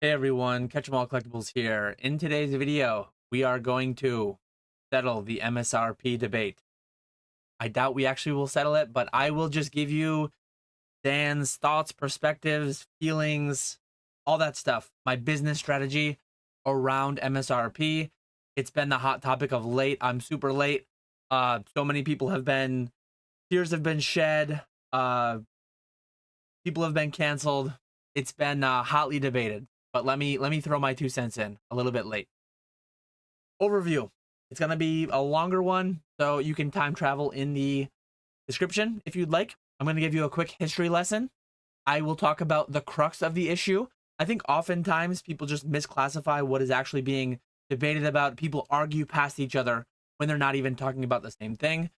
Hey everyone, Catch 'em All Collectibles here. In today's video, we are going to settle the MSRP debate. I doubt we actually will settle it, but I will just give you Dan's thoughts, perspectives, feelings, all that stuff. My business strategy around MSRP. It's been the hot topic of late. I'm super late. So many people have been, tears have been shed. People have been canceled. It's been hotly debated. But let me throw my 2 cents in a little bit late. Overview. It's going to be a longer one, so you can time travel in the description if you'd like. I'm going to give you a quick history lesson. I will talk about the crux of the issue. I think oftentimes people just misclassify what is actually being debated about. People argue past each other when they're not even talking about the same thing.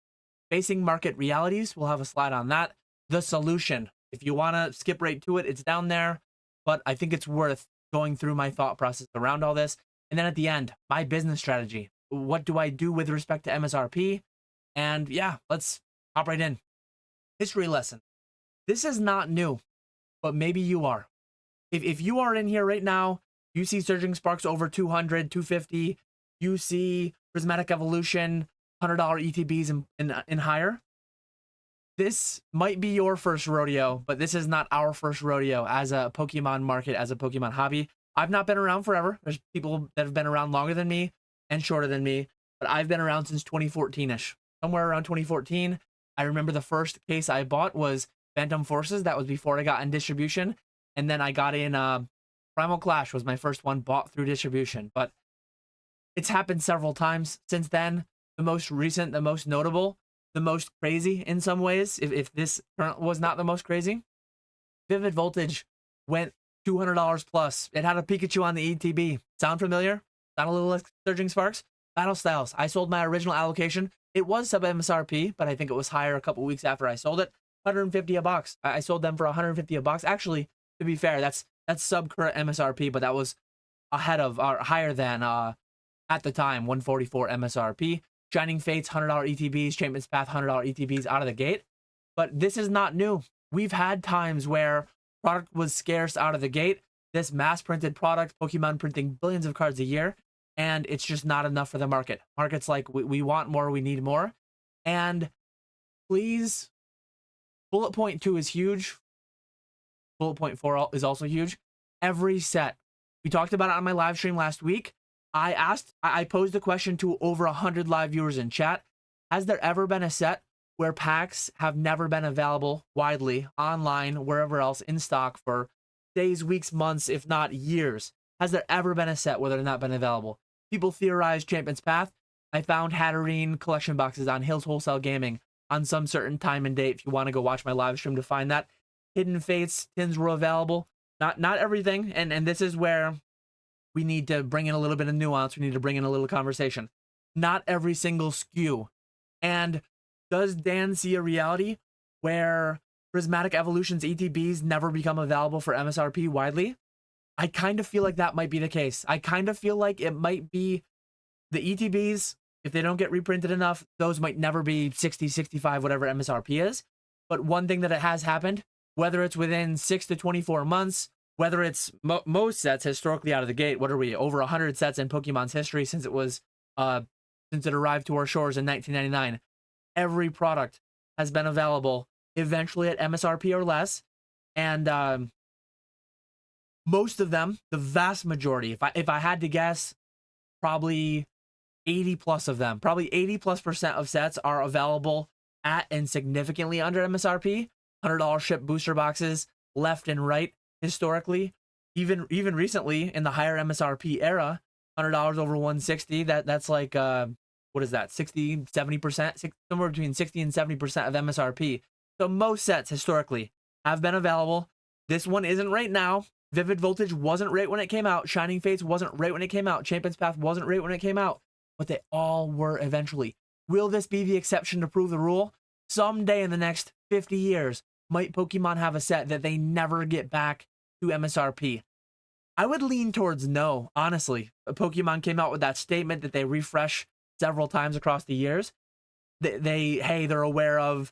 Facing market realities, we'll have a slide on that. The solution. If you want to skip right to it, it's down there, but I think it's worth going through my thought process around all this. And then at the end, my business strategy. What do I do with respect to MSRP? And yeah, let's hop right in. History lesson. This is not new, but maybe you are. If you are in here right now, you see Surging Sparks over 200, 250, you see Prismatic Evolution, $100 ETBs and higher. This might be your first rodeo, but this is not our first rodeo as a Pokemon market, as a Pokemon hobby. I've not been around forever. There's people that have been around longer than me and shorter than me, but I've been around since 2014-ish. Somewhere around 2014, I remember the first case I bought was Phantom Forces. That was before I got in distribution. And then I got in Primal Clash was my first one bought through distribution. But it's happened several times since then. The most recent, the most notable, the most crazy in some ways, if this current was not the most crazy, Vivid Voltage went $200 plus. It had a Pikachu on the ETB. Sound familiar? Sound a little like Surging Sparks? Battle Styles. I sold my original allocation. It was sub MSRP, but I think it was higher a couple weeks after I sold it. 150 a box. I sold them for 150 a box. Actually, to be fair, that's sub current MSRP, but that was ahead of or higher than at the time 144 MSRP. Shining Fates, $100 ETBs, Champions Path, $100 ETBs out of the gate. But this is not new. We've had times where product was scarce out of the gate. This mass-printed product, Pokemon printing billions of cards a year, and it's just not enough for the market. Market's like, we want more, we need more. And please, bullet point 2 is huge. Bullet point 4 is also huge. Every set. We talked about it on my live stream last week. I posed a question to over 100 live viewers in chat. Has there ever been a set where packs have never been available widely, online, wherever else, in stock for days, weeks, months, if not years? Has there ever been a set where they've not been available? People theorize Champion's Path. I found Hatterene collection boxes on Hills Wholesale Gaming on some certain time and date if you want to go watch my live stream to find that. Hidden Fates tins were available. Not everything, and this is where we need to bring in a little bit of nuance. We need to bring in a little conversation. Not every single SKU. And does Dan see a reality where Prismatic Evolution's ETBs never become available for MSRP widely? I kind of feel like that might be the case. I kind of feel like it might be the ETBs, if they don't get reprinted enough, those might never be 60, 65, whatever MSRP is. But one thing that it has happened, whether it's within 6 to 24 months, whether it's most sets historically out of the gate, what are we, over 100 sets in Pokemon's history since it was since it arrived to our shores in 1999. Every product has been available eventually at MSRP or less, and most of them, the vast majority, if I had to guess, probably 80 plus of them, probably 80+% of sets are available at and significantly under MSRP. $100 ship booster boxes left and right. Historically, even recently in the higher MSRP era, $100 over 160, that's like what is that, 60, 70%, somewhere between 60 and 70% of MSRP. So most sets historically have been available. This one isn't right now. Vivid Voltage wasn't right when it came out. Shining Fates wasn't right when it came out. Champion's Path wasn't right when it came out, but they all were eventually. Will this be the exception to prove the rule? Someday in the next 50 years, might Pokemon have a set that they never get back to MSRP? I would lean towards no, honestly. Pokemon came out with that statement that they refresh several times across the years. They're aware of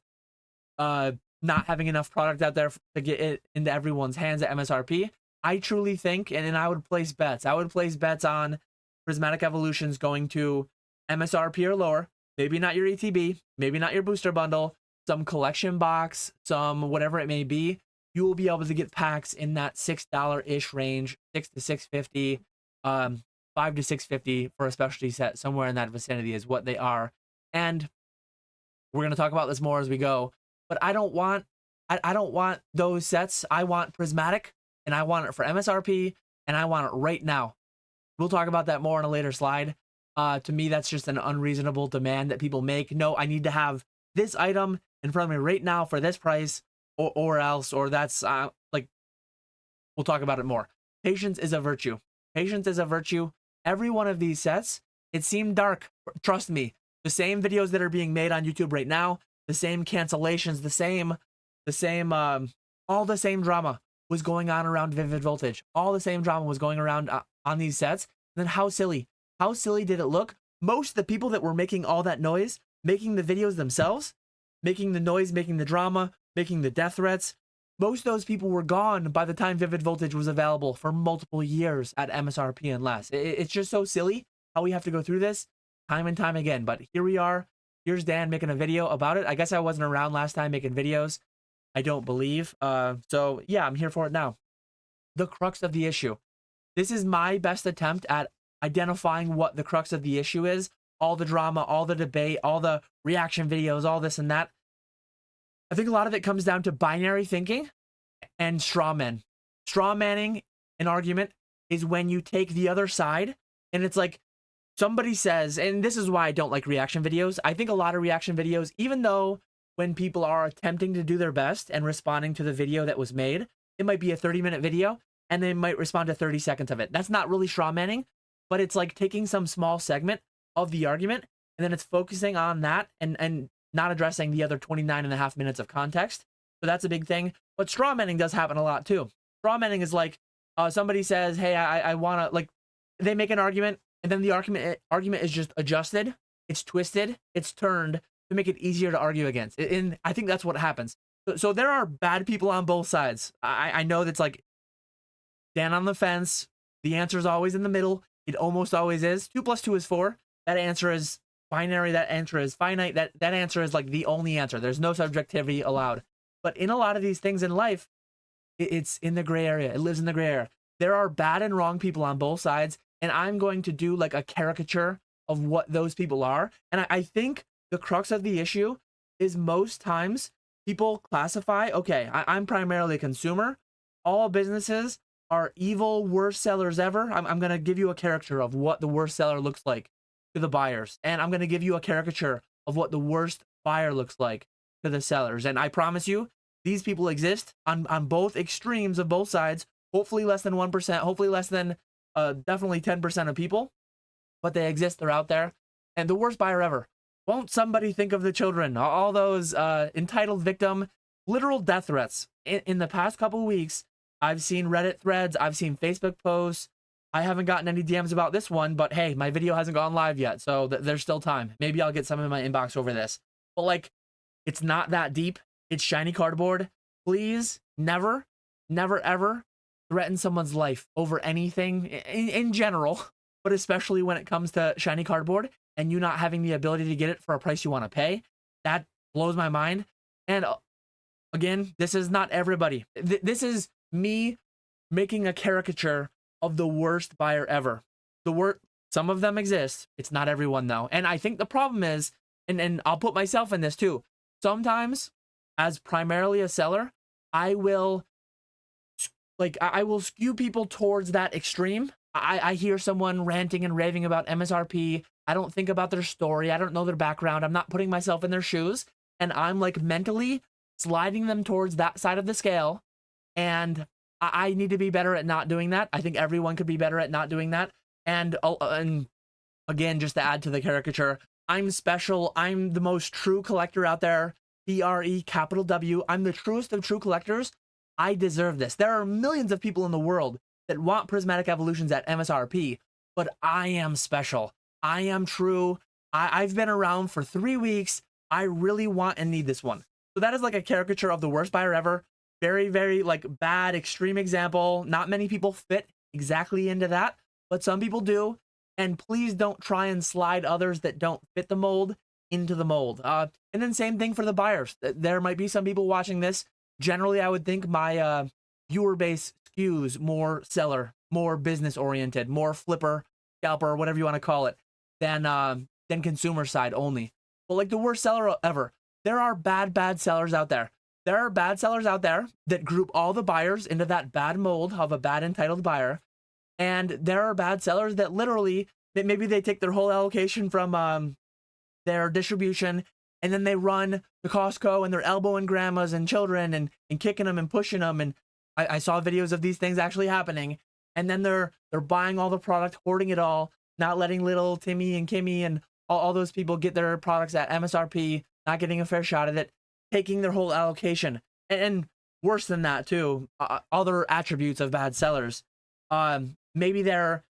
not having enough product out there to get it into everyone's hands at MSRP. I truly think, and I would place bets. I would place bets on Prismatic Evolutions going to MSRP or lower. Maybe not your ETB, maybe not your booster bundle, some collection box, some whatever it may be. You will be able to get packs in that $6-ish range, $6 to $6.50, $5 to $6.50 for a specialty set. Somewhere in that vicinity is what they are. And we're going to talk about this more as we go. But I don't want those sets. I want Prismatic, and I want it for MSRP, and I want it right now. We'll talk about that more in a later slide. To me, that's just an unreasonable demand that people make. No, I need to have this item in front of me right now for this price, or else, or that's like, we'll talk about it more. Patience is a virtue. Patience is a virtue. Every one of these sets, it seemed dark. Trust me. The same videos that are being made on YouTube right now, the same cancellations, the same, all the same drama was going on around Vivid Voltage. All the same drama was going around on these sets. And then how silly did it look? Most of the people that were making all that noise, making the videos themselves, making the noise, making the drama, making the death threats, most of those people were gone by the time Vivid Voltage was available for multiple years at MSRP and less. It's just so silly how we have to go through this time and time again. But here we are. Here's Dan making a video about it. I guess I wasn't around last time making videos. I don't believe. So yeah, I'm here for it now. The crux of the issue. This is my best attempt at identifying what the crux of the issue is. All the drama, all the debate, all the reaction videos, all this and that. I think a lot of it comes down to binary thinking and straw men. Straw manning an argument is when you take the other side and it's like somebody says, and this is why I don't like reaction videos. I think a lot of reaction videos, even though when people are attempting to do their best and responding to the video that was made, it might be a 30-minute video and they might respond to 30 seconds of it. That's not really straw manning, but it's like taking some small segment of the argument and then it's focusing on that and not addressing the other 29.5 minutes of context. So that's a big thing. But straw manning does happen a lot too. Straw manning is like somebody says, hey, I want to, like, they make an argument and then the argument is just adjusted. It's twisted. It's turned to make it easier to argue against. And I think that's what happens. So there are bad people on both sides. I know that's like stand on the fence. The answer is always in the middle. It almost always is. 2 + 2 is 4. That answer is binary. That answer is finite. That answer is like the only answer. There's no subjectivity allowed. But in a lot of these things in life, it's in the gray area. It lives in the gray area. There are bad and wrong people on both sides. And I'm going to do like a caricature of what those people are. And I think the crux of the issue is most times people classify, okay, I'm primarily a consumer. All businesses are evil, worst sellers ever. I'm going to give you a caricature of what the worst seller looks like to the buyers. And I'm going to give you a caricature of what the worst buyer looks like to the sellers. And I promise you, these people exist on both extremes of both sides. Hopefully less than 1%, hopefully less than definitely 10% of people, but they exist. They're out there. And the worst buyer ever. Won't somebody think of the children? All those entitled victim, literal death threats. In the past couple of weeks, I've seen Reddit threads. I've seen Facebook posts. I haven't gotten any DMs about this one, but hey, my video hasn't gone live yet, so there's still time. Maybe I'll get some in my inbox over this. But like, it's not that deep. It's shiny cardboard. Please, never, ever threaten someone's life over anything in general, but especially when it comes to shiny cardboard and you not having the ability to get it for a price you want to pay. That blows my mind. And again, this is not everybody. This is me making a caricature of the worst buyer ever. Some of them exist. It's not everyone though. And I think the problem is, and I'll put myself in this too. Sometimes as primarily a seller, I will skew people towards that extreme. I hear someone ranting and raving about MSRP. I don't think about their story. I don't know their background. I'm not putting myself in their shoes. And I'm like mentally sliding them towards that side of the scale. And I need to be better at not doing that. I think everyone could be better at not doing that. And again, just to add to the caricature, I'm special. I'm the most true collector out there. TRE. I'm the truest of true collectors. I deserve this. There are millions of people in the world that want prismatic evolutions at MSRP, but I am special. I am true. I've been around for 3 weeks. I really want and need this one. So that is like a caricature of the worst buyer ever. very, very like bad, extreme example. Not many people fit exactly into that, but some people do. And please don't try and slide others that don't fit the mold into the mold. And then same thing for the buyers. There might be some people watching this. Generally, I would think my viewer base skews more seller, more business oriented, more flipper, scalper, whatever you want to call it, than consumer side only. But like the worst seller ever. There are bad sellers out there. There are bad sellers out there that group all the buyers into that bad mold of a bad entitled buyer. And there are bad sellers that literally, maybe they take their whole allocation from their distribution, and then they run to Costco and they're elbowing grandmas and children and kicking them and pushing them. And I saw videos of these things actually happening. And then they're buying all the product, hoarding it all, not letting little Timmy and Kimmy and all those people get their products at MSRP, not getting a fair shot at it, taking their whole allocation. And worse than that too, other attributes of bad sellers. Maybe they're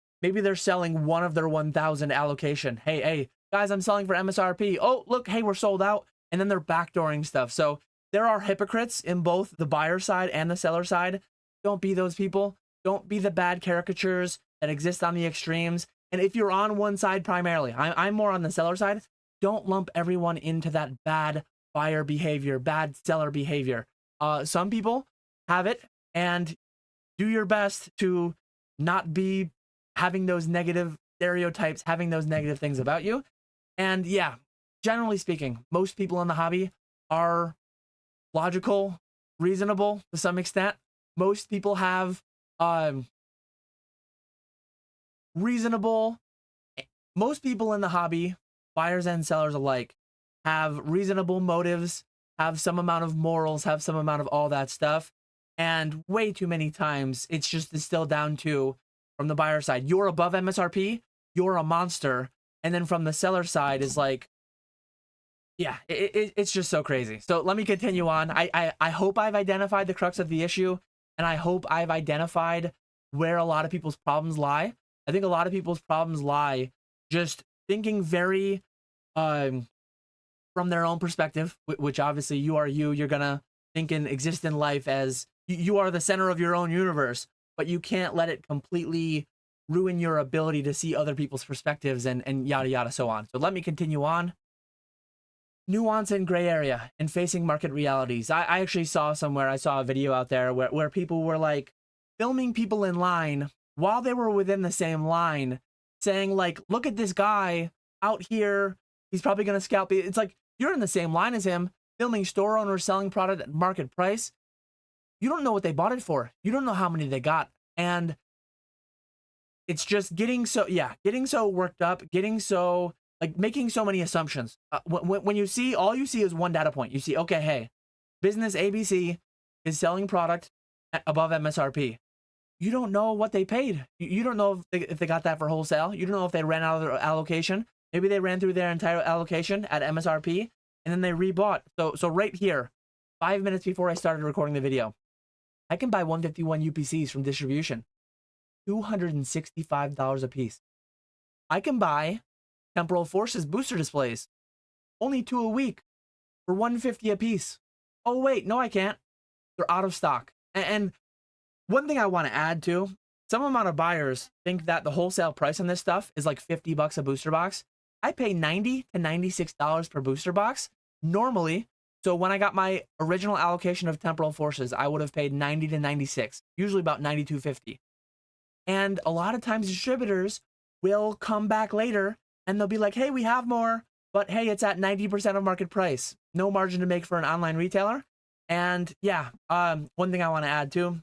selling one of their 1,000 allocation. Hey, guys, I'm selling for MSRP. Oh, look, hey, we're sold out. And then they're backdooring stuff. So there are hypocrites in both the buyer side and the seller side. Don't be those people. Don't be the bad caricatures that exist on the extremes. And if you're on one side primarily, I'm more on the seller side, don't lump everyone into that bad buyer behavior, bad seller behavior. Some people have it, and do your best to not be having those negative stereotypes, having those negative things about you. And yeah, generally speaking, most people in the hobby are logical, reasonable to some extent. Most people have most people in the hobby, buyers and sellers alike, have reasonable motives, have some amount of morals, have some amount of all that stuff. And way too many times, it's just distilled down to, from the buyer side, you're above MSRP, you're a monster. And then from the seller side is like, yeah, it's just so crazy. So let me continue on. I hope I've identified the crux of the issue, and I hope I've identified where a lot of people's problems lie. I think a lot of people's problems lie just thinking very from their own perspective, which obviously you are you're gonna think and exist in life as you are the center of your own universe, but you can't let it completely ruin your ability to see other people's perspectives and yada yada so on. So let me continue on. Nuance and gray area and facing market realities. I actually saw somewhere, I saw a video out there where people were like filming people in line while they were within the same line, saying like, look at this guy out here, he's probably gonna scalp. It's like, you're in the same line as him, filming store owners selling product at market price. You don't know what they bought it for. You don't know how many they got. And it's just getting so worked up, getting so, like, making so many assumptions. When you see, all you see is one data point. You see, okay, hey, business ABC is selling product above MSRP. You don't know what they paid. You don't know if they got that for wholesale. You don't know if they ran out of their allocation. Maybe they ran through their entire allocation at MSRP and then they rebought. So right here, 5 minutes before I started recording the video, I can buy 151 UPCs from distribution, $265 a piece. I can buy Temporal Forces booster displays, only 2 a week, for $150 a piece. Oh wait, no I can't. They're out of stock. And one thing I want to add to, some amount of buyers think that the wholesale price on this stuff is like $50 a booster box. I pay $90 to $96 per booster box normally. So when I got my original allocation of Temporal Forces, I would have paid $90 to $96, usually about $92.50. And a lot of times distributors will come back later and they'll be like, hey, we have more, but hey, it's at 90% of market price. No margin to make for an online retailer. And yeah, one thing I want to add too,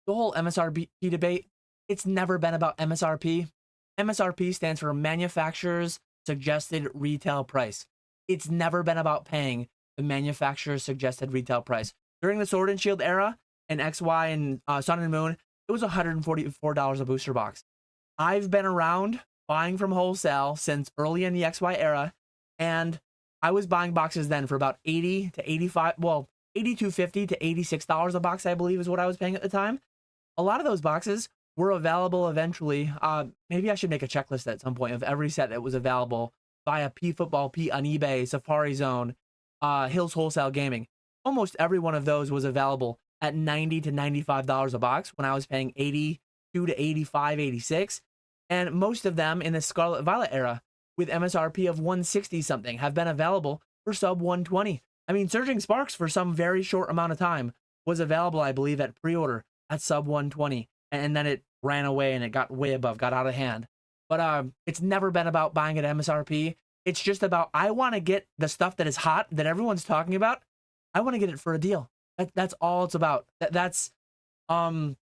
the whole MSRP debate, it's never been about MSRP. MSRP stands for Manufacturer's Suggested Retail Price. It's never been about paying the manufacturer's suggested retail price. During the Sword and Shield era and XY and Sun and Moon, it was $144 a booster box. I've been around buying from wholesale since early in the XY era, and I was buying boxes then for about $80 to $85, well, $82.50 to $86 a box, I believe is what I was paying at the time. A lot of those boxes were available eventually. Maybe I should make a checklist at some point of every set that was available via P Football, P on eBay, Safari Zone, Hills Wholesale Gaming. Almost every one of those was available at $90 to $95 a box when I was paying 82 to 85, 86. And most of them in the Scarlet Violet era with MSRP of 160 something have been available for sub 120. I mean, Surging Sparks for some very short amount of time was available, I believe, at pre-order at sub 120. And then it ran away and it got way above, got out of hand. But it's never been about buying at MSRP. It's just about, I want to get the stuff that is hot, that everyone's talking about. I want to get it for a deal. That's all it's about. That's all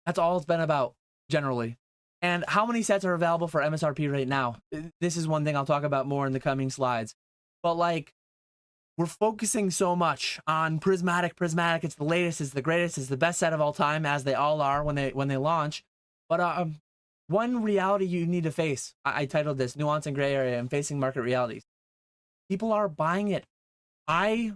it's been about generally. And how many sets are available for MSRP right now? This is one thing I'll talk about more in the coming slides. But like, we're focusing so much on Prismatic. It's the latest, it's the greatest, it's the best set of all time, as they all are when they launch. But one reality you need to face, I titled this Nuance and Gray Area and Facing Market Realities. People are buying it. I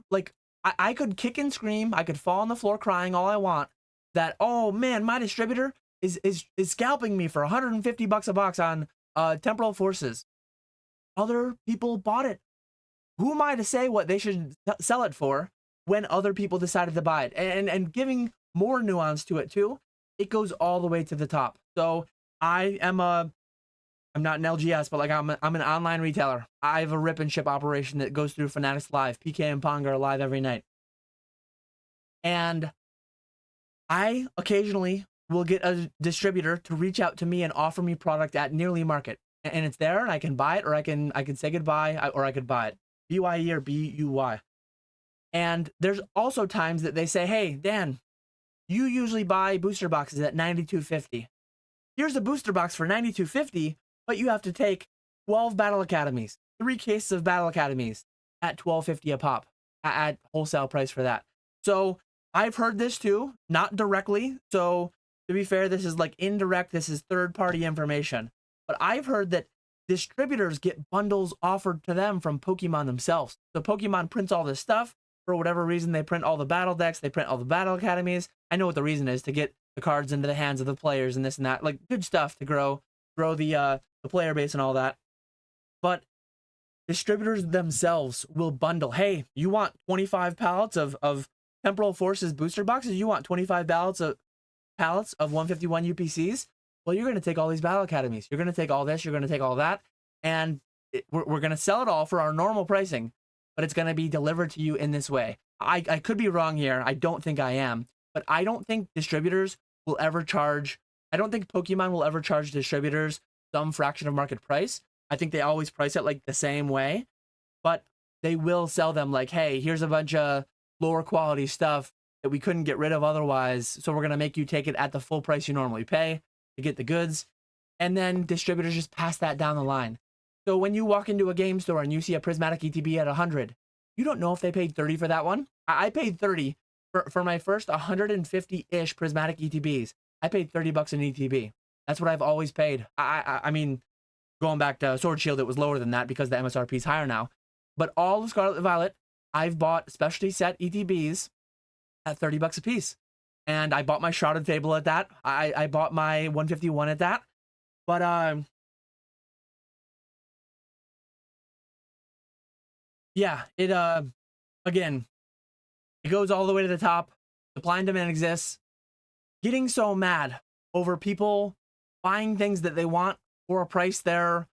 could kick and scream, I could fall on the floor crying all I want that, oh man, my distributor is scalping me for $150 a box on Temporal Forces. Other people bought it. Who am I to say what they should sell it for when other people decided to buy it? And giving more nuance to it too, it goes all the way to the top. So I'm not an LGS, but like I'm an online retailer. I have a rip and ship operation that goes through Fanatics Live. PK and Pong are live every night. And I occasionally will get a distributor to reach out to me and offer me product at nearly market. And it's there and I can buy it, or I can say goodbye, or I could buy it. BYE or BUY. And there's also times that they say, hey, Dan, you usually buy booster boxes at $92.50. Here's a booster box for $92.50, but you have to take 12 Battle Academies, 3 cases of Battle Academies at $12.50 a pop at wholesale price for that. So I've heard this too, not directly. So to be fair, this is like indirect, this is third-party information. But I've heard that distributors get bundles offered to them from Pokemon themselves. So Pokemon prints all this stuff. For whatever reason, they print all the battle decks, they print all the Battle Academies. I know what the reason is, to get the cards into the hands of the players and this and that. Like, good stuff to grow the player base and all that. But distributors themselves will bundle, hey, you want 25 pallets of Temporal Forces booster boxes? You want 25 pallets of 151 UPCs? Well, you're going to take all these Battle Academies. You're going to take all this. You're going to take all that. And we're going to sell it all for our normal pricing, but it's going to be delivered to you in this way. I could be wrong here. I don't think I am. But I don't think distributors will ever charge, I don't think Pokemon will ever charge distributors some fraction of market price. I think they always price it like the same way. But they will sell them like, hey, here's a bunch of lower quality stuff that we couldn't get rid of otherwise. So we're going to make you take it at the full price you normally pay to get the goods. And then distributors just pass that down the line. So when you walk into a game store and you see a Prismatic ETB at 100, you don't know if they paid 30 for that one. I paid 30 for my first 150-ish Prismatic ETBs. I paid $30 an ETB. That's what I've always paid. I mean, going back to Sword Shield, it was lower than that because the MSRP is higher now. But all of Scarlet and Violet, I've bought specialty set ETBs at $30 a piece. And I bought my Shrouded Fable at that. I bought my 151 at that. But yeah, it again, it goes all the way to the top. Supply and demand exists. Getting so mad over people buying things that they want for a price they're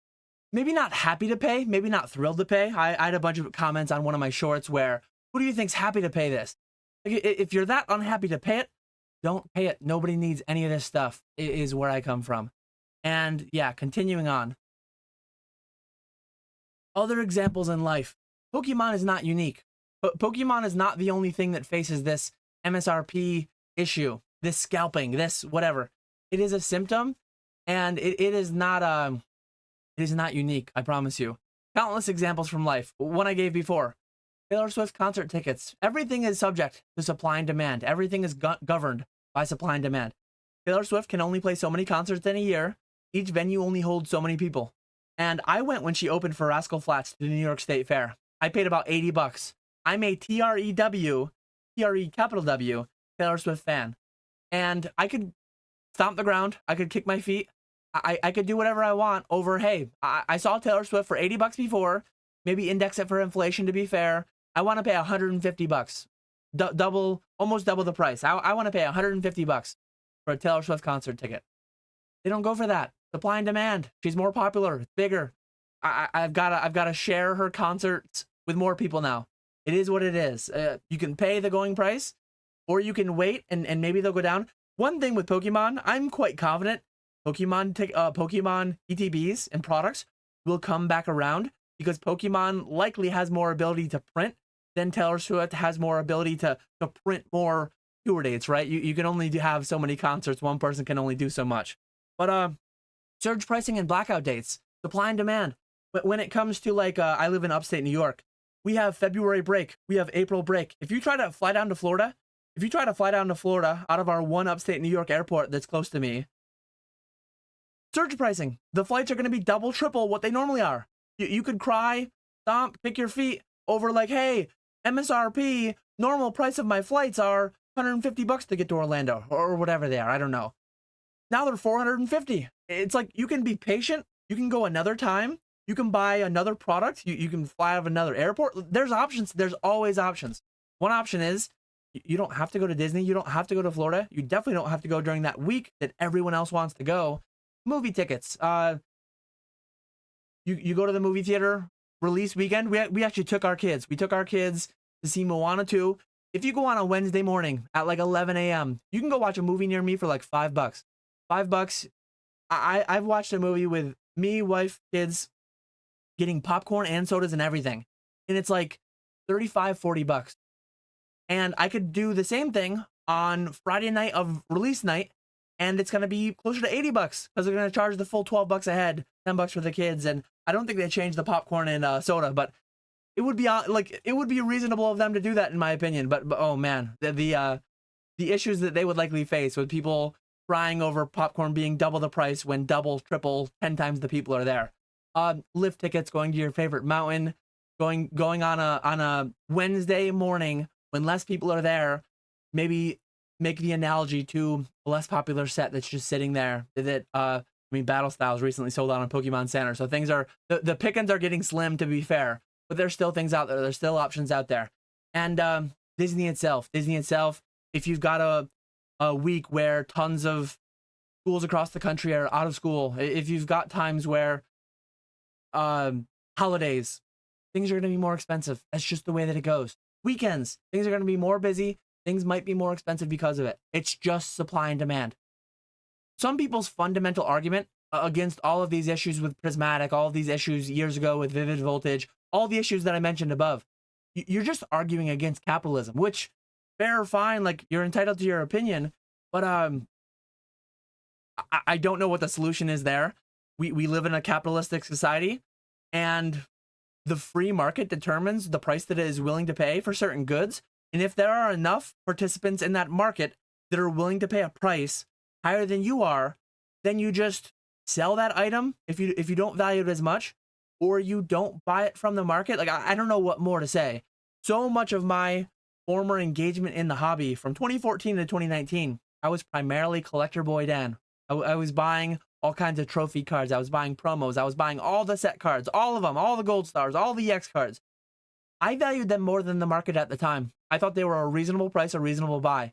maybe not happy to pay, maybe not thrilled to pay. I had a bunch of comments on one of my shorts where, who do you think's happy to pay this? Like, if you're that unhappy to pay it, don't pay it. Nobody needs any of this stuff, is where I come from. And yeah, continuing on. Other examples in life. Pokemon is not unique. Pokemon is not the only thing that faces this MSRP issue, this scalping, this whatever. It is a symptom, and it is not unique, I promise you. Countless examples from life. One I gave before. Taylor Swift concert tickets. Everything is subject to supply and demand. Everything is governed by supply and demand. Taylor Swift can only play so many concerts in a year. Each venue only holds so many people. And I went when she opened for Rascal Flatts to the New York State Fair. I paid about $80. I'm a TREW, capital W, Taylor Swift fan. And I could stomp the ground. I could kick my feet. I could do whatever I want over, hey, I saw Taylor Swift for $80 before. Maybe index it for inflation to be fair. I want to pay $150. almost double the price. I want to pay $150 for a Taylor Swift concert ticket. They don't go for that. Supply and demand. She's more popular. It's bigger. I've got to share her concerts with more people now. It is what it is. You can pay the going price, or you can wait and maybe they'll go down. One thing with Pokemon, I'm quite confident Pokemon ETBs and products will come back around because Pokemon likely has more ability to print than Taylor Swift has more ability to print more tour dates, right? You can only have so many concerts. One person can only do so much. But surge pricing and blackout dates, supply and demand. But when it comes to like, I live in upstate New York, we have February break, we have April break. If you try to fly down to Florida out of our one upstate New York airport that's close to me, surge pricing. The flights are going to be double, triple what they normally are. You could cry, stomp, kick your feet over like, hey, MSRP, normal price of my flights are $150 to get to Orlando or whatever they are. I don't know. Now they're $450. It's like you can be patient. You can go another time. You can buy another product. You can fly out of another airport. There's options. There's always options. One option is you don't have to go to Disney. You don't have to go to Florida. You definitely don't have to go during that week that everyone else wants to go. Movie tickets. You go to the movie theater release weekend. We actually took our kids. We took our kids to see Moana 2. If you go on a Wednesday morning at like 11 a.m., you can go watch a movie near me for like $5. $5. I've watched a movie with me, wife, kids, getting popcorn and sodas and everything. And it's like $35-40. And I could do the same thing on Friday night of release night, and it's going to be closer to $80 because they're going to charge the full $12 a head, $10 for the kids. And I don't think they changed the popcorn and soda, but it would be reasonable of them to do that in my opinion. But oh man, the issues that they would likely face with people crying over popcorn being double the price when double, triple, 10 times the people are there. Lift tickets, going to your favorite mountain, going on a Wednesday morning when less people are there. Maybe make the analogy to a less popular set that's just sitting there. Battle Styles recently sold out on Pokemon Center, so things are the pickings are getting slim, to be fair, but there's still things out there. There's still options out there. And Disney itself, if you've got a week where tons of schools across the country are out of school, if you've got times where holidays, things are going to be more expensive. That's just the way that it goes. Weekends, things are going to be more busy. Things might be more expensive because of it. It's just supply and demand. Some people's fundamental argument against all of these issues with Prismatic, all of these issues years ago with Vivid Voltage, all the issues that I mentioned above, you're just arguing against capitalism, which, fair or fine, like, you're entitled to your opinion, but I don't know what the solution is there. We live in a capitalistic society, and the free market determines the price that it is willing to pay for certain goods. And if there are enough participants in that market that are willing to pay a price higher than you are, then you just sell that item if you don't value it as much, or you don't buy it from the market. Like, I don't know what more to say. So much of my former engagement in the hobby from 2014 to 2019, I was primarily collector boy Dan. I was buying all kinds of trophy cards. I was buying promos. I was buying all the set cards, all of them, all the gold stars, all the EX cards. I valued them more than the market at the time. I thought they were a reasonable price, a reasonable buy.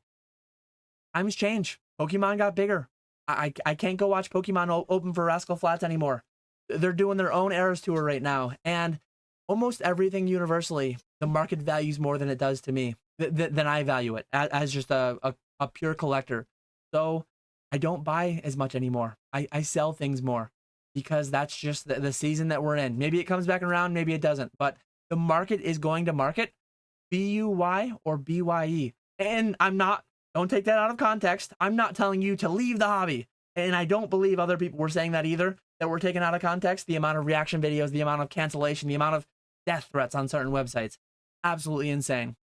Times change. Pokemon got bigger. I can't go watch Pokemon Open for Rascal Flatts anymore. They're doing their own Eras tour right now. And almost everything universally, the market values more than it does to me, than I value it as just a pure collector. So I don't buy as much anymore. I sell things more because that's just the season that we're in. Maybe it comes back around, maybe it doesn't. But the market is going to market, BUY or BYE. And don't take that out of context. I'm not telling you to leave the hobby. And I don't believe other people were saying that either, that were taken out of context. The amount of reaction videos, the amount of cancellation, the amount of death threats on certain websites. Absolutely insane.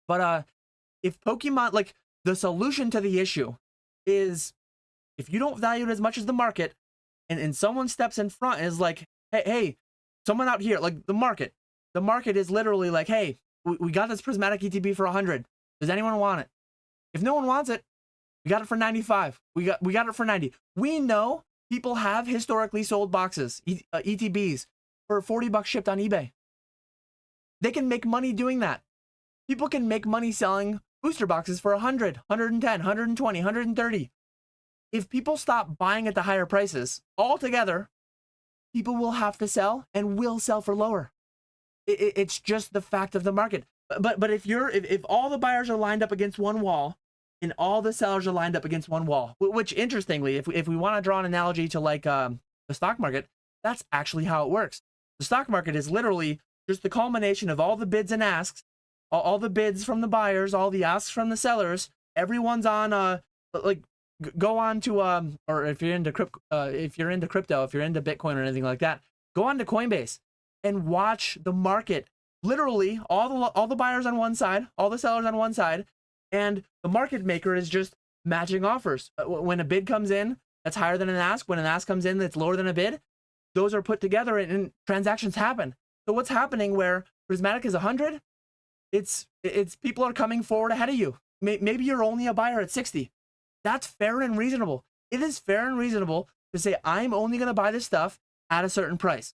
But if Pokemon, like, the solution to the issue is if you don't value it as much as the market, and someone steps in front and is like, hey, someone out here, like the market is literally like, hey, we got this prismatic ETB for 100. Does anyone want it? If no one wants it, we got it for 95. We got it for 90. We know people have historically sold boxes, ETBs, for $40 shipped on eBay. They can make money doing that. People can make money selling booster boxes for 100, 110, 120, 130. If people stop buying at the higher prices altogether, people will have to sell and will sell for lower. It's just the fact of the market. But if all the buyers are lined up against one wall and all the sellers are lined up against one wall, which interestingly, if we want to draw an analogy to like the stock market, that's actually how it works. The stock market is literally just the culmination of all the bids and asks, all the bids from the buyers, all the asks from the sellers. Everyone's on like go on to or if you're into crypto, if you're into Bitcoin or anything like that, go on to Coinbase and watch the market. Literally all the buyers on one side, all the sellers on one side, and the market maker is just matching offers. When a bid comes in that's higher than an ask, when an ask comes in that's lower than a bid, those are put together and transactions happen. So what's happening where Prismatic is 100, it's people are coming forward ahead of you. Maybe you're only a buyer at 60. That's fair and reasonable. It is fair and reasonable to say, I'm only going to buy this stuff at a certain price.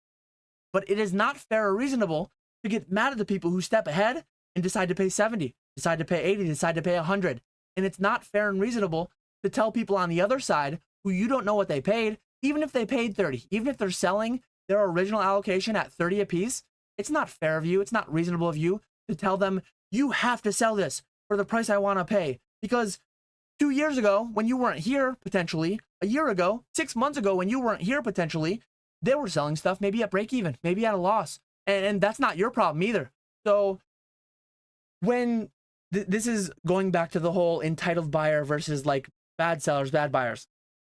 But it is not fair or reasonable to get mad at the people who step ahead and decide to pay 70, decide to pay 80, decide to pay 100. And it's not fair and reasonable to tell people on the other side who you don't know what they paid, even if they paid 30, even if they're selling their original allocation at 30 apiece, it's not fair of you, it's not reasonable of you to tell them, you have to sell this for the price I want to pay. Because 2 years ago, when you weren't here, potentially, a year ago, 6 months ago, when you weren't here, potentially, they were selling stuff maybe at break even, maybe at a loss. And that's not your problem either. So when this is going back to the whole entitled buyer versus like bad sellers, bad buyers.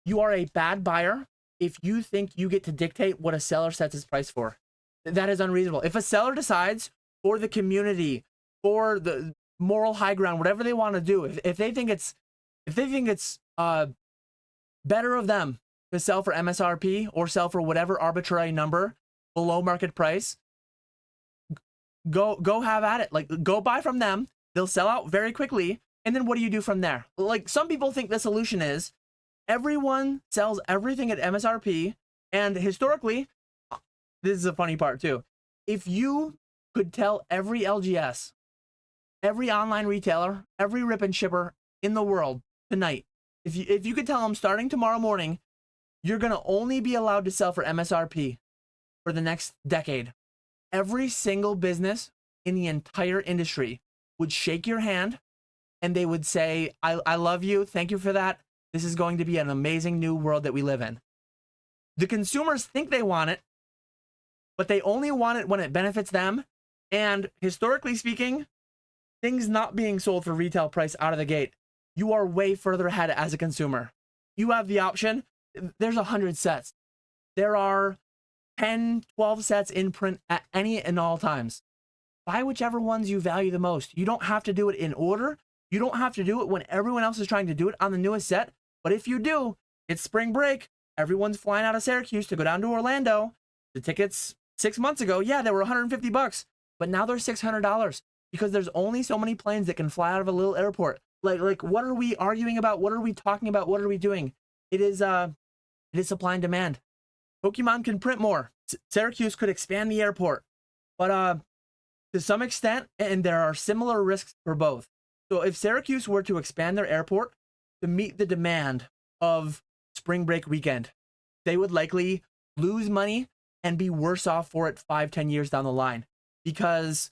You are a bad buyer if you think you get to dictate what a seller sets his price for. That is unreasonable. If a seller decides for the community, for the moral high ground, whatever they want to do, if they think it's better of them to sell for MSRP or sell for whatever arbitrary number below market price, go have at it. Like, go buy from them. They'll sell out very quickly. And then what do you do from there? Like, some people think the solution is everyone sells everything at MSRP. And historically, this is a funny part too. If you could tell every LGS, every online retailer, every rip and shipper in the world tonight, if you could tell them starting tomorrow morning, you're going to only be allowed to sell for MSRP for the next decade, every single business in the entire industry would shake your hand and they would say, I love you. Thank you for that. This is going to be an amazing new world that we live in. The consumers think they want it, but they only want it when it benefits them. And historically speaking, things not being sold for retail price out of the gate, you are way further ahead as a consumer. You have the option. There's 100 sets. There are 10, 12 sets in print at any and all times. Buy whichever ones you value the most. You don't have to do it in order. You don't have to do it when everyone else is trying to do it on the newest set. But if you do, it's spring break. Everyone's flying out of Syracuse to go down to Orlando. The tickets 6 months ago, yeah, they were $150, but now they're $600 because there's only so many planes that can fly out of a little airport. Like what are we arguing about? What are we talking about? What are we doing? It is supply and demand. Pokemon can print more. Syracuse could expand the airport, but to some extent, and there are similar risks for both. So if Syracuse were to expand their airport to meet the demand of spring break weekend, they would likely lose money and be worse off for it 5-10 years down the line, because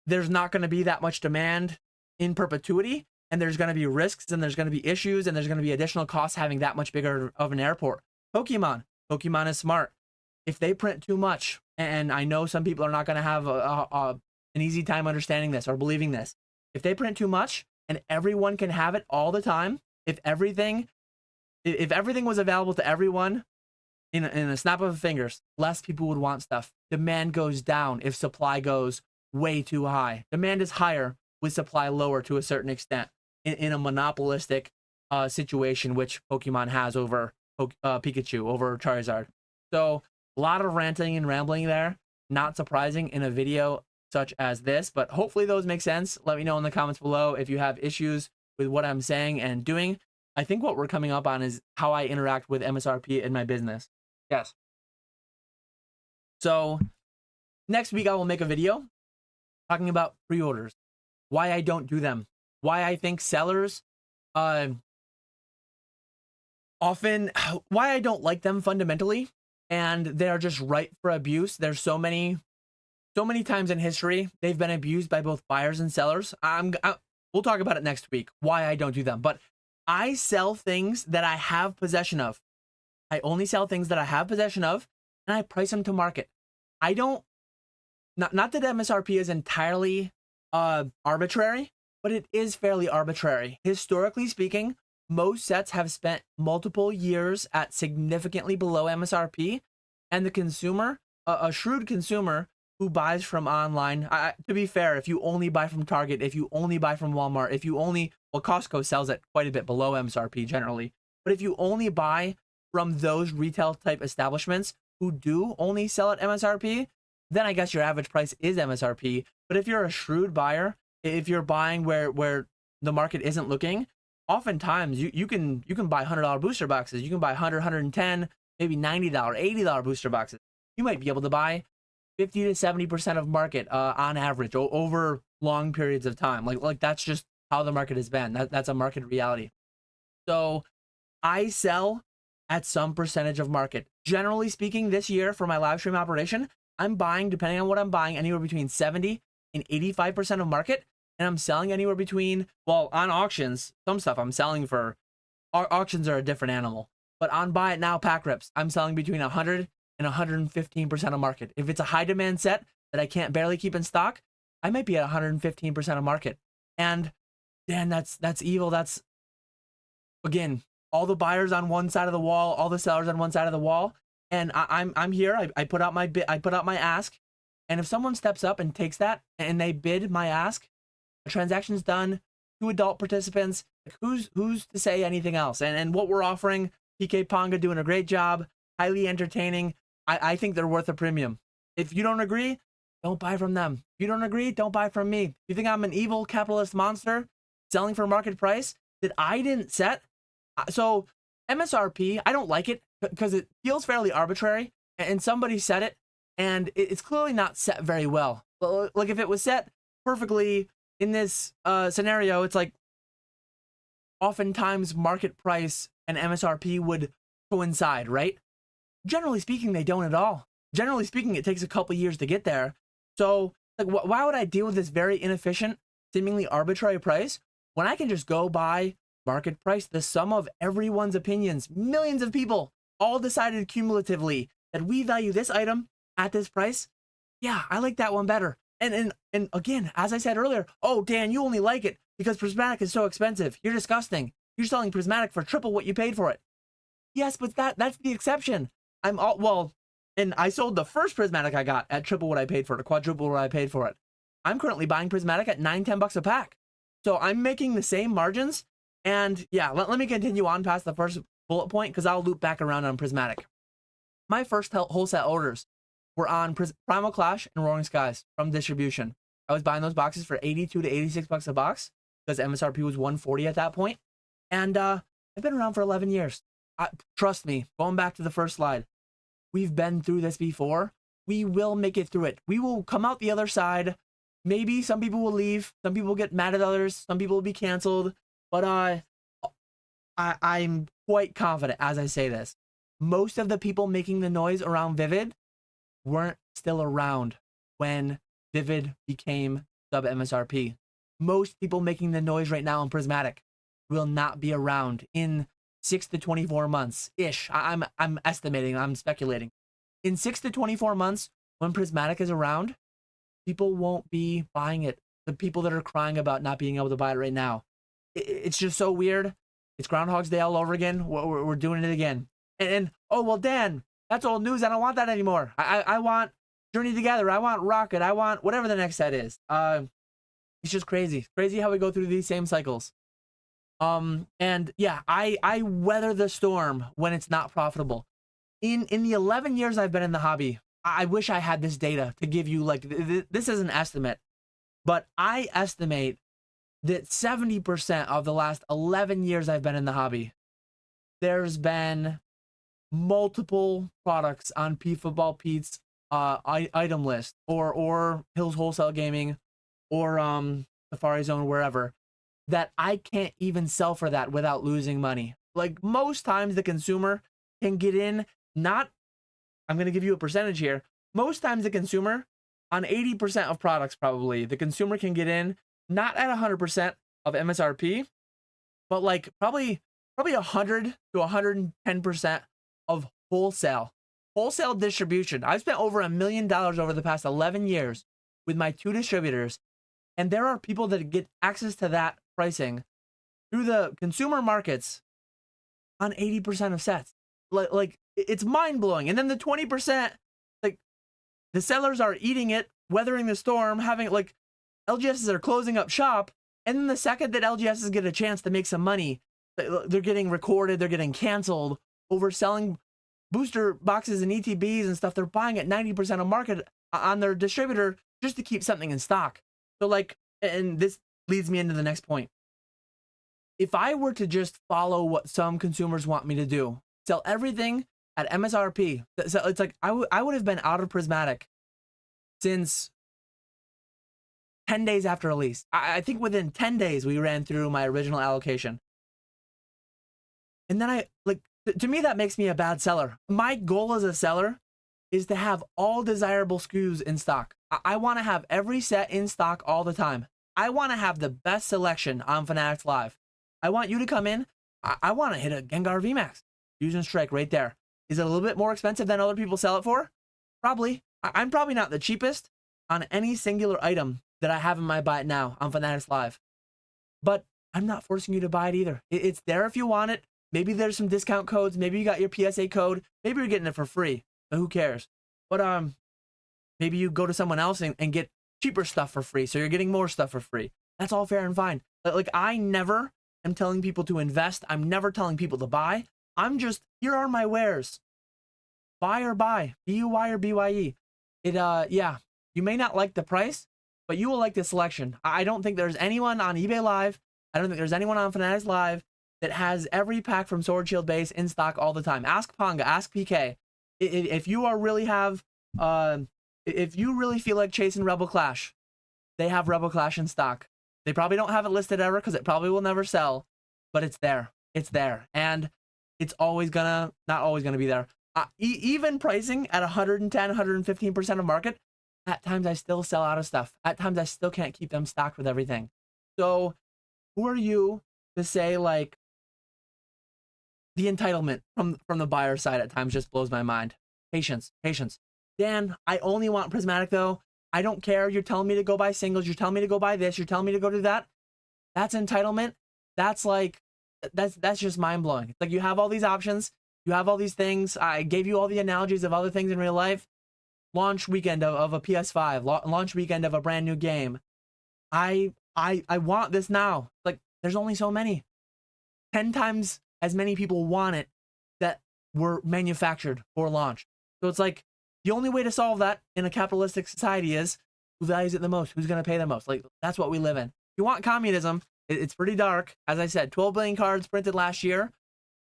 there's not going to be that much demand in perpetuity, and there's going to be risks, and there's going to be issues, and there's going to be additional costs having that much bigger of an airport. Pokemon is smart. If they print too much, and I know some people are not going to have an easy time understanding this or believing this, if they print too much and everyone can have it all the time, if everything was available to everyone in a snap of fingers, less people would want stuff. Demand goes down if supply goes way too high. Demand is higher with supply lower to a certain extent in a monopolistic situation, which Pokemon has over Pikachu, over Charizard. So a lot of ranting and rambling there. Not surprising in a video such as this, but hopefully those make sense. Let me know in the comments below if you have issues with what I'm saying and doing. I think what we're coming up on is how I interact with MSRP in my business. Yes. So next week I will make a video talking about pre-orders. why I don't do them, why I think sellers uh often why I don't like them fundamentally, and they're just ripe for abuse. There's so many times in history they've been abused by both buyers and sellers. We'll talk about it next week why I don't do them, but I sell things that I have possession of. I only sell things that I have possession of, and I price them to market. I don't, not that MSRP is entirely arbitrary, but it is fairly arbitrary. Historically speaking, most sets have spent multiple years at significantly below MSRP, and the consumer, a shrewd consumer who buys from online, to be fair, if you only buy from Target, if you only buy from Walmart, if you only, well, Costco sells it quite a bit below MSRP generally, but if you only buy from those retail type establishments who do only sell at MSRP, then I guess your average price is MSRP. But if you're a shrewd buyer, if you're buying where the market isn't looking, oftentimes you can buy $100 booster boxes. You can buy 100, 110, maybe $90, $80 booster boxes. You might be able to buy 50 to 70% of market on average over long periods of time. Like that's just how the market has been. That's a market reality. So I sell at some percentage of market. Generally speaking, this year for my live stream operation, I'm buying, depending on what I'm buying, anywhere between 70 and 85% of market. And I'm selling anywhere between, well, on auctions, some stuff I'm selling for, auctions are a different animal. But on buy it now pack rips, I'm selling between 100 and 115% of market. If it's a high demand set that I can't barely keep in stock, I might be at 115% of market. And Dan, that's evil. That's, again, all the buyers on one side of the wall, all the sellers on one side of the wall. And I'm here. I put out my bid, I put out my ask. And if someone steps up and takes that and they bid my ask, the transaction's done. 2 adult participants. Who's to say anything else? And what we're offering, PK Ponga doing a great job, highly entertaining. I think they're worth a premium. If you don't agree, don't buy from them. If you don't agree, don't buy from me. If you think I'm an evil capitalist monster selling for market price that I didn't set, so MSRP, I don't like it because it feels fairly arbitrary, and somebody set it, and it's clearly not set very well. Like if it was set perfectly in this scenario, it's like oftentimes market price and MSRP would coincide, right? Generally speaking, they don't at all. Generally speaking, it takes a couple years to get there. So like, why would I deal with this very inefficient, seemingly arbitrary price when I can just go buy market price, the sum of everyone's opinions? Millions of people all decided cumulatively that we value this item at this price. Yeah, I like that one better. And again, as I said earlier, oh, Dan, you only like it because prismatic is so expensive. You're disgusting. You're selling prismatic for triple what you paid for it. Yes, but that's the exception. And I sold the first prismatic I got at triple what I paid for it, or quadruple what I paid for it. I'm currently buying prismatic at $9-10 a pack. So I'm making the same margins. And yeah, let me continue on past the first bullet point because I'll loop back around on prismatic. My first wholesale orders were on Primal Clash and Roaring Skies from distribution. I was buying those boxes for $82 to $86 a box because MSRP was $140 at that point. And I've been around for 11 years. Trust me, going back to the first slide, we've been through this before. We will make it through it. We will come out the other side. Maybe some people will leave. Some people will get mad at others. Some people will be canceled. But I'm quite confident as I say this. Most of the people making the noise around Vivid weren't still around when Vivid became sub MSRP. Most people making the noise right now on Prismatic will not be around in 6 to 24 months ish. I'm estimating, I'm speculating. In 6 to 24 months, when Prismatic is around, people won't be buying it. The people that are crying about not being able to buy it right now. It's just so weird. It's Groundhog's Day all over again. We're doing it again. And oh, well, Dan, that's old news. I don't want that anymore. I want Journey Together. I want Rocket. I want whatever the next set is. It's just crazy. Crazy how we go through these same cycles. And yeah, I weather the storm when it's not profitable. In the 11 years I've been in the hobby, I wish I had this data to give you, like, this is an estimate, but I estimate that 70% of the last 11 years I've been in the hobby, there's been multiple products on Football Pete's item list, or Hills Wholesale Gaming, or Safari Zone, wherever, that I can't even sell for that without losing money. Like most times the consumer can get in, not, I'm going to give you a percentage here. Most times the consumer, on 80% of products probably, the consumer can get in, not at 100% of MSRP, but like probably 100 to 110% of wholesale distribution. I've spent over $1 million over the past 11 years with my 2 distributors, and there are people that get access to that pricing through the consumer markets on 80% of sets. Like it's mind-blowing. And then the 20%, like the sellers are eating it, weathering the storm, having like LGSs are closing up shop, and then the second that LGSs get a chance to make some money, they're getting recorded, they're getting canceled over selling booster boxes and ETBs and stuff. They're buying at 90% of market on their distributor just to keep something in stock. So like, and this leads me into the next point. If I were to just follow what some consumers want me to do, sell everything at MSRP, so it's like I would have been out of Prismatic since 10 days after release. I think within 10 days we ran through my original allocation. And then to me, that makes me a bad seller. My goal as a seller is to have all desirable SKUs in stock. I want to have every set in stock all the time. I want to have the best selection on Fanatics Live. I want you to come in. I want to hit a Gengar VMAX. Fusion Strike right there. Is it a little bit more expensive than other people sell it for? Probably. I'm probably not the cheapest on any singular item that I have in my buy it now on Fanatics Live. But I'm not forcing you to buy it either. It's there if you want it. Maybe there's some discount codes. Maybe you got your PSA code. Maybe you're getting it for free. But who cares? But maybe you go to someone else and get cheaper stuff for free. So you're getting more stuff for free. That's all fair and fine. Like I never am telling people to invest. I'm never telling people to buy. I'm just, here are my wares. Buy or buy. B-U-Y or B-Y-E. Yeah, you may not like the price, but you will like the selection. I don't think there's anyone on eBay Live. I don't think there's anyone on Fanatics Live that has every pack from Sword Shield base in stock all the time. Ask Ponga, ask PK. If you if you really feel like chasing Rebel Clash, they have Rebel Clash in stock. They probably don't have it listed ever because it probably will never sell, but it's there. It's there. And it's always not always gonna be there. Even pricing at 110, 115% of market, at times I still sell out of stuff. At times I still can't keep them stocked with everything. So who are you to say like the entitlement from the buyer side at times just blows my mind. Patience. Dan, I only want Prismatic though. I don't care. You're telling me to go buy singles. You're telling me to go buy this. You're telling me to go do that. That's entitlement. That's like, that's just mind blowing. It's like you have all these options. You have all these things. I gave you all the analogies of other things in real life. Launch weekend of a PS5. Launch weekend of a brand new game. I want this now. Like there's only so many. 10 times as many people want it that were manufactured for launch. So it's like the only way to solve that in a capitalistic society is who values it the most, who's going to pay the most. Like that's what we live in. If you want communism, it's pretty dark. As I said, 12 billion cards printed last year.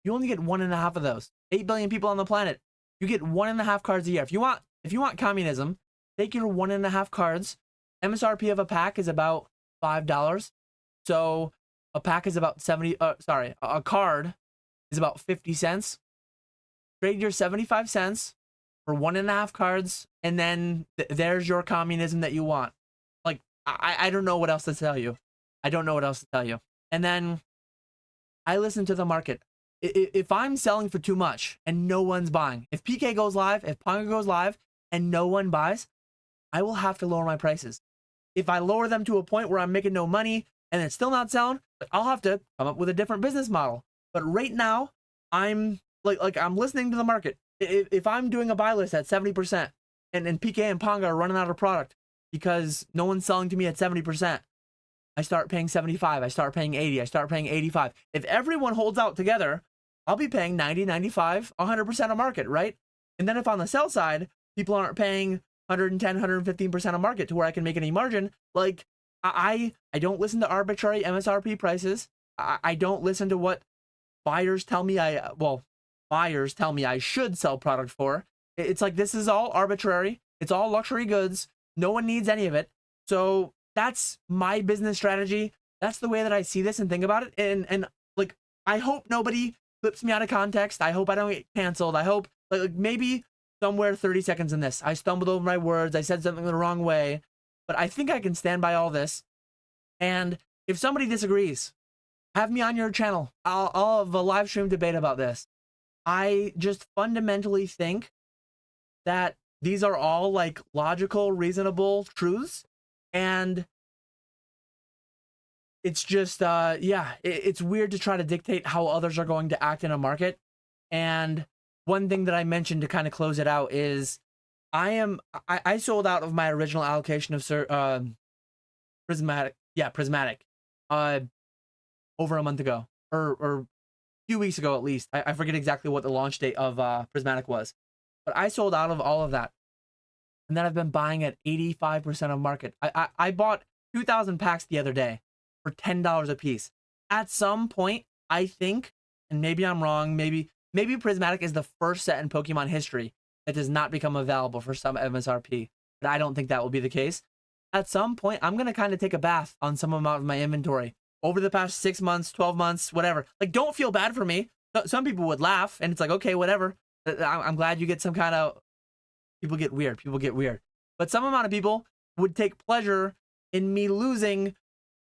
You only get 1.5 of those. 8 billion people on the planet. You get 1.5 cards a year. If you want communism, take your 1.5 cards. MSRP of a pack is about $5. So a pack is about a card is about 50 cents. Trade your 75 cents for 1.5 cards, and then there's your communism that you want. Like, I don't know what else to tell you. I don't know what else to tell you. And then I listen to the market. If I'm selling for too much and no one's buying, if PK goes live, if Ponga goes live and no one buys, I will have to lower my prices. If I lower them to a point where I'm making no money and it's still not selling, I'll have to come up with a different business model. But right now, I'm I'm listening to the market. If I'm doing a buy list at 70% and PK and Ponga are running out of product because no one's selling to me at 70%, I start paying 75, I start paying 80, I start paying 85. If everyone holds out together, I'll be paying 90, 95, 100% of market, right? And then if on the sell side, people aren't paying 110, 115% of market to where I can make any margin, like I don't listen to arbitrary MSRP prices. I don't listen to what buyers tell me buyers tell me I should sell product for. It's like, this is all arbitrary. It's all luxury goods. No one needs any of it. So that's my business strategy. That's the way that I see this and think about it. And like, I hope nobody clips me out of context. I hope I don't get canceled. I hope like maybe somewhere 30 seconds in this, I stumbled over my words. I said something the wrong way, but I think I can stand by all this. And if somebody disagrees, have me on your channel. I'll have a live stream debate about this. I just fundamentally think that these are all like logical, reasonable truths. And it's just, yeah, it's weird to try to dictate how others are going to act in a market. And one thing that I mentioned to kind of close it out is I sold out of my original allocation of Prismatic. Yeah, Prismatic. Over a month ago, or a few weeks ago at least. I forget exactly what the launch date of Prismatic was, but I sold out of all of that, and then I've been buying at 85% of market. I bought 2,000 packs the other day for $10 a piece. At some point, I think, and maybe I'm wrong, maybe Prismatic is the first set in Pokemon history that does not become available for some MSRP, but I don't think that will be the case. At some point, I'm gonna kind of take a bath on some amount of my inventory over the past 6 months, 12 months, whatever. Like, don't feel bad for me. Some people would laugh, and it's like, okay, whatever. I'm glad you get some kind of... People get weird. People get weird. But some amount of people would take pleasure in me losing...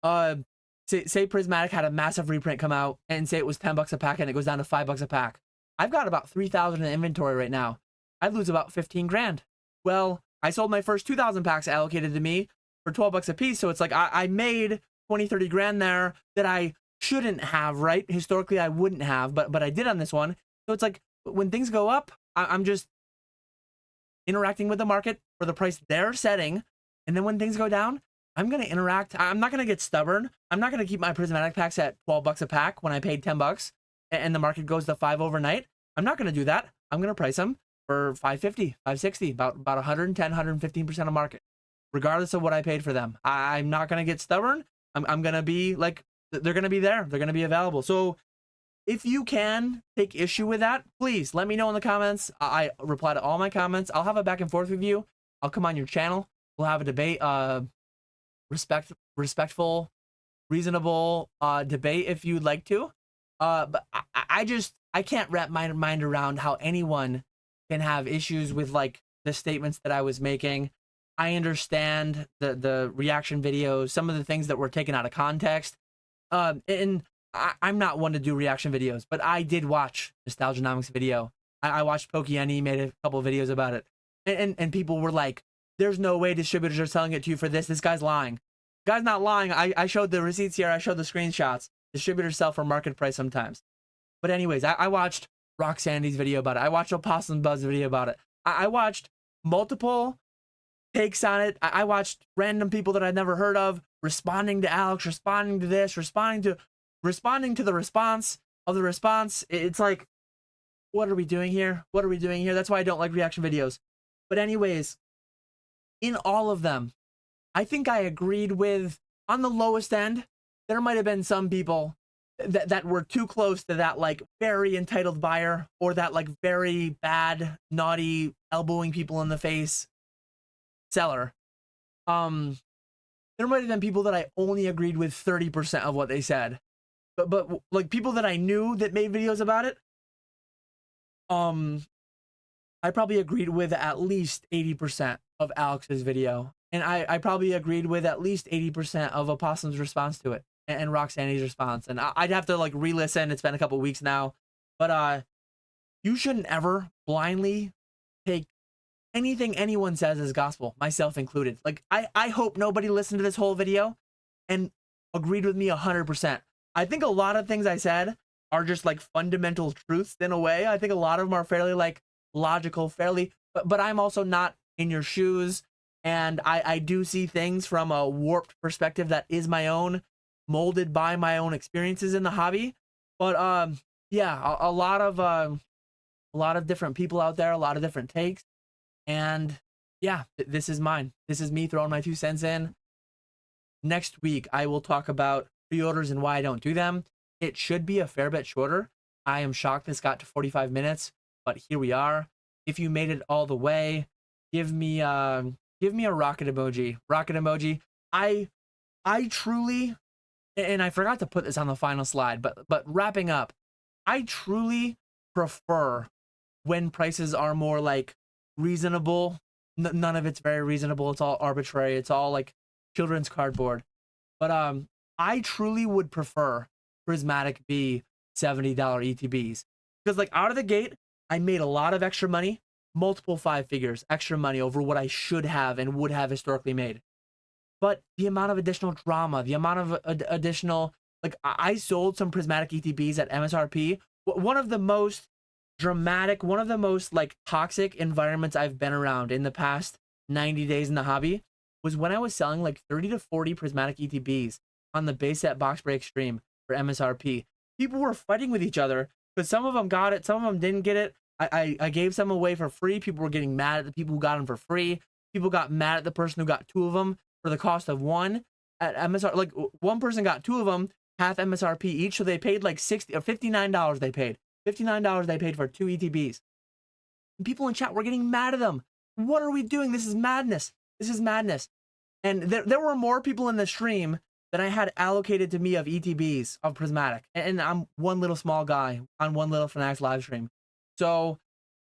Say Prismatic had a massive reprint come out, and say it was $10 a pack, and it goes down to $5 a pack. I've got about 3,000 in inventory right now. I'd lose about 15 grand. Well, I sold my first 2,000 packs allocated to me for $12 a piece, so it's like I made 20, 30 grand there that I shouldn't have, right? Historically, I wouldn't have, but I did on this one. So it's like when things go up, I'm just interacting with the market for the price they're setting. And then when things go down, I'm going to interact. I'm not going to get stubborn. I'm not going to keep my Prismatic packs at $12 a pack when I paid $10 and the market goes to $5 overnight. I'm not going to do that. I'm going to price them for $5.50, $5.60, about 110, 115% of market, regardless of what I paid for them. I'm not going to get stubborn. I'm going to be like, they're going to be there. They're going to be available. So if you can take issue with that, please let me know in the comments. I reply to all my comments. I'll have a back and forth with you. I'll come on your channel. We'll have a debate, respectful, reasonable debate if you'd like to. But I can't wrap my mind around how anyone can have issues with like the statements that I was making. I understand the reaction videos, some of the things that were taken out of context. And I'm not one to do reaction videos, but I did watch Nostalgianomics' video. I watched Pokey made a couple of videos about it. And people were like, there's no way distributors are selling it to you for this. This guy's lying. The guy's not lying. I showed the receipts here. I showed the screenshots. Distributors sell for market price sometimes. But anyways, I watched Roxandy's video about it. I watched Opossum Buzz video about it. I watched multiple takes on it. I watched random people that I'd never heard of responding to Alex, responding to this, responding to the response of the response. It's like, what are we doing here? What are we doing here? That's why I don't like reaction videos. But anyways, in all of them, I think I agreed with, on the lowest end, there might have been some people that were too close to that like very entitled buyer, or that like very bad, naughty, elbowing people in the face seller. There might have been people that I only agreed with 30% of what they said, but like people that I knew that made videos about it, I probably agreed with at least 80% of Alex's video, and I probably agreed with at least 80% of Opossum's response to it, and Roxanne's response. And I'd have to like re-listen. It's been a couple weeks now, but you shouldn't ever blindly take anything anyone says as gospel, myself included. Like, I hope nobody listened to this whole video and agreed with me 100%. I think a lot of things I said are just like fundamental truths in a way. I think a lot of them are fairly like logical, but I'm also not in your shoes. And I do see things from a warped perspective that is my own, molded by my own experiences in the hobby. But yeah, a lot of different people out there, a lot of different takes. And yeah, this is mine. This is me throwing my 2 cents in. Next week, I will talk about pre-orders and why I don't do them. It should be a fair bit shorter. I am shocked this got to 45 minutes, but here we are. If you made it all the way, give me a rocket emoji. Rocket emoji. I I truly, and I forgot to put this on the final slide, but wrapping up, I truly prefer when prices are more like reasonable. None of it's very reasonable. It's all arbitrary. It's all like children's cardboard. But I truly would prefer Prismatic be $70 ETBs because like out of the gate, I made a lot of extra money, multiple 5 figures extra money over what I should have and would have historically made. But the amount of additional drama, the amount of additional, like I sold some Prismatic ETBs at MSRP. One of the most dramatic, one of the most like toxic environments I've been around in the past 90 days in the hobby was when I was selling like 30 to 40 Prismatic ETBs on the base set box break stream for MSRP. People were fighting with each other because some of them got it, some of them didn't get it. I gave some away for free. People were getting mad at the people who got them for free. People got mad at the person who got 2 of them for the cost of 1 at MSR. Like one person got 2 of them, half MSRP each, so they paid like $60 or $59. They paid $59. They paid for 2 ETBs. And people in chat were getting mad at them. What are we doing? This is madness. This is madness. And there were more people in the stream than I had allocated to me of ETBs of Prismatic. And I'm one little small guy on one little Fanatics live stream. So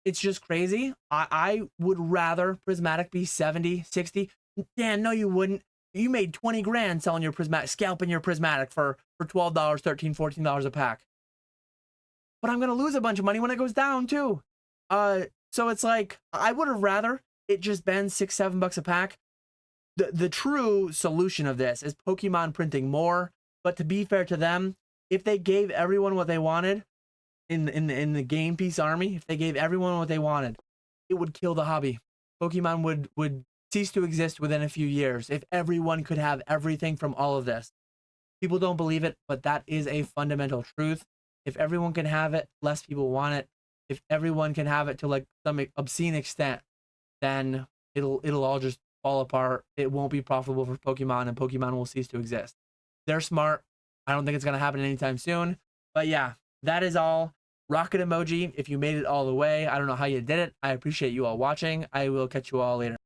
it's just crazy. I would rather Prismatic be 70, 60. Dan, no, you wouldn't. You made 20 grand selling your Prismatic, scalping your Prismatic for $12, $13, $14 a pack. But I'm going to lose a bunch of money when it goes down too. So it's like, I would have rather it just been $6, $7 a pack. The true solution of this is Pokemon printing more. But to be fair to them, if they gave everyone what they wanted in the game piece army, if they gave everyone what they wanted, it would kill the hobby. Pokemon would cease to exist within a few years if everyone could have everything from all of this. People don't believe it, but that is a fundamental truth. If everyone can have it, less people want it. If everyone can have it to like some obscene extent, then it'll all just fall apart. It won't be profitable for Pokemon, and Pokemon will cease to exist. They're smart. I don't think it's gonna happen anytime soon. But yeah, that is all. Rocket emoji if you made it all the way. I don't know how you did it. I appreciate you all watching. I will catch you all later.